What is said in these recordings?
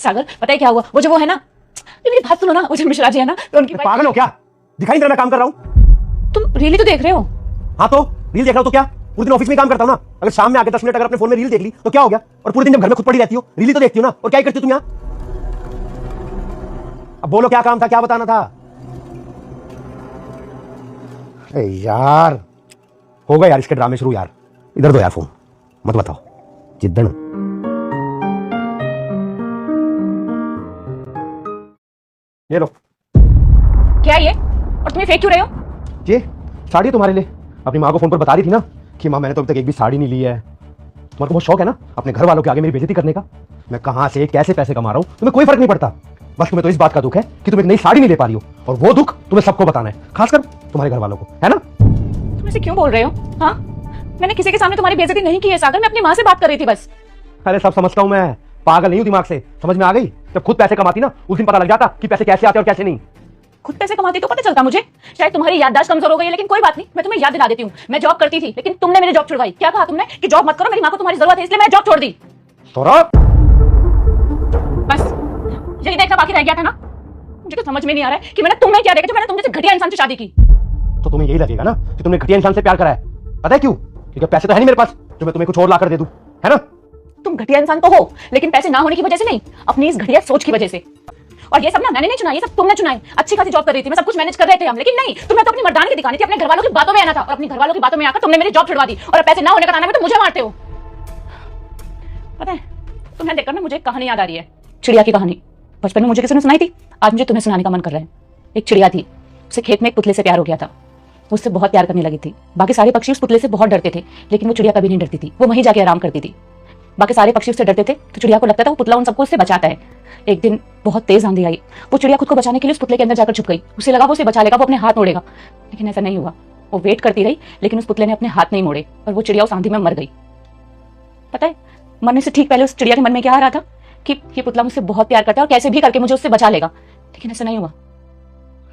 सागर पता है क्या हुआ, वो है ना, मेरी बात सुनो ना, वो जो मिश्रा जी है ना, तो उनकी पागल हो क्या? दिखाई नहीं दे रहा मैं काम कर रहा हूँ? तुम रील ही तो देख रहे हो। हाँ तो रील देख रहा हूँ तो क्या? पूरे दिन ऑफिस में काम करता हूँ ना, अगर शाम में आके 10 मिनट अगर अपने फोन में रील देख ली तो क्या हो गया? और पूरे दिन जब घर में खुद पड़ी रहती हो रील तो देखती हो ना, और क्या करती हो तुम यहाँ? अब बोलो क्या काम था, क्या बताना था? अरे यार हो गया यार इसके ड्रामे शुरू यार। इधर दो यार फोन, मत बताओ जिद्दन। ये लो। क्या ये, और तुम्हें फेंक क्यों रहे हो? ये साड़ी तुम्हारे लिए, अपनी माँ को फोन पर बता रही थी ना कि माँ मैंने तो अभी तक एक भी साड़ी नहीं ली है। तुम्हारे को बहुत शौक है ना अपने घर वालों के आगे मेरी बेइज्जती करने का। मैं कहां से कैसे पैसे कमा रहा हूं तुम्हें कोई फर्क नहीं पड़ता, बस तुम्हें तो इस बात का दुख है कि तुम एक नई साड़ी नहीं ले पा रही हो, और वो दुख तुम्हें सबको बताना है, खासकर तुम्हारे घर वालों को, है ना? तुम ऐसे क्यों बोल रहे हो? हाँ, मैंने किसी के सामने तुम्हारी बेइज्जती नहीं की है सागर, मैं अपनी माँ से बात कर रही थी बस। अरे सब समझता हूं मैं, पागल नहीं हूं दिमाग से, समझ में आ गई? जब खुद पैसे कमाती ना उस दिन पता लग जाता कि पैसे कैसे आते और कैसे नहीं। खुद पैसे कमाती तो पता चलता मुझे, शायद तुम्हारी याददाश्त कमजोर हो गई है, लेकिन कोई बात नहीं, मैं तुम्हें याद दिला देती हूँ। मैं जॉब करती थी, लेकिन तुमने मेरी जॉब छुड़वाई। क्या कहा तुमने कि जॉब मत करो, मेरी माँ को तुम्हारी जरूरत है, इसलिए मैं जॉब छोड़ दी। बस यही देखना बाकी रह गया था ना। मुझे तो समझ में नहीं आ रहा है कि मैंने तुम्हें क्या देखा जो मैंने तुम जैसे घटिया इंसान से शादी की। तो तुम्हें यही लगेगा ना कि तुमने घटिया इंसान से प्यार करा है, पता है क्यों? क्योंकि पैसे तो है नहीं मेरे पास जो मैं तुम्हें कुछ और लाकर दे दूं, है ना? तुम घटिया इंसान तो हो, लेकिन पैसे ना होने की वजह से नहीं, अपनी इस घटिया सोच की वजह से। और ये सब ना मैंने नहीं चुना, ये सब तुमने चुना है। अच्छी खासी जॉब कर रही थी मैं, सब कुछ मैनेज कर रहे थे हम, लेकिन नहीं, तुम्हें तो अपनी मर्दानगी दिखानी थी, अपने घर वालों की बातों में आना था, और अपने घर वालों की बातों में आकर तुमने मेरी जॉब छुड़वा दी, और पैसे ना होने का ताना में तो मुझे मारते हो। पता है तुम्हें देखकर ना मुझे एक कहानी याद आ रही है, चिड़िया की कहानी। बचपन में मुझे किसी ने सुनाई थी, आज मुझे तुम्हें सुनाने का मन कर रहा है। एक चिड़िया थी, उसे खेत में एक पुतले से प्यार हो गया था, वो उससे बहुत प्यार करने लगी थी। बाकी सारे पक्षी उस पुतले से बहुत डरते थे, लेकिन वो चिड़िया कभी नहीं डरती थी, वो वहीं जाके आराम करती थी। बाकी सारे पक्षी उससे डरते थे, तो चिड़िया को लगता था वो पुतला उन सबको उससे बचाता है। एक दिन बहुत तेज आंधी आई, वो चिड़िया खुद को बचाने के लिए उस पुतले के अंदर जाकर छुप गई। उसे लगा वो उसे बचा लेगा, वो अपने हाथ मोड़ेगा, लेकिन ऐसा नहीं हुआ। वो वेट करती रही, लेकिन उस पुतले ने अपने हाथ नहीं मोड़े, और वो चिड़िया उस आंधी में मर गई। पता है मरने से ठीक पहले उस चिड़िया के मन में क्या आ रहा था कि ये पुतला मुझसे बहुत प्यार करता है और कैसे भी करके मुझे उससे बचा लेगा, लेकिन ऐसा नहीं हुआ।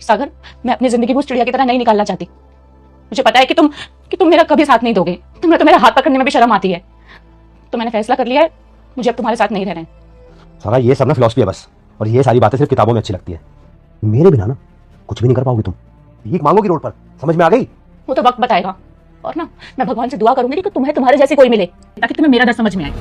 सागर, मैं अपनी जिंदगी में उस चिड़िया की तरह नहीं निकालना चाहती। मुझे पता है कि तुम मेरा कभी साथ नहीं दोगे, तुम्हें तो मेरा हाथ पकड़ने में भी शर्म आती है, तो मैंने फैसला कर लिया है, मुझे अब तुम्हारे साथ नहीं रहना है। सारा ये सब ना फिलॉसफी है बस, और ये सारी बातें सिर्फ किताबों में अच्छी लगती है, मेरे बिना ना कुछ भी नहीं कर पाओगी तुम। भीख मांगोगी रोड पर, समझ में आ गई? वो तो वक्त बताएगा, और ना मैं भगवान से दुआ करूंगी कि तुम्हें तुम्हारे जैसे कोई मिले, ताकि तुम्हें मेरा दर्द समझ में आए।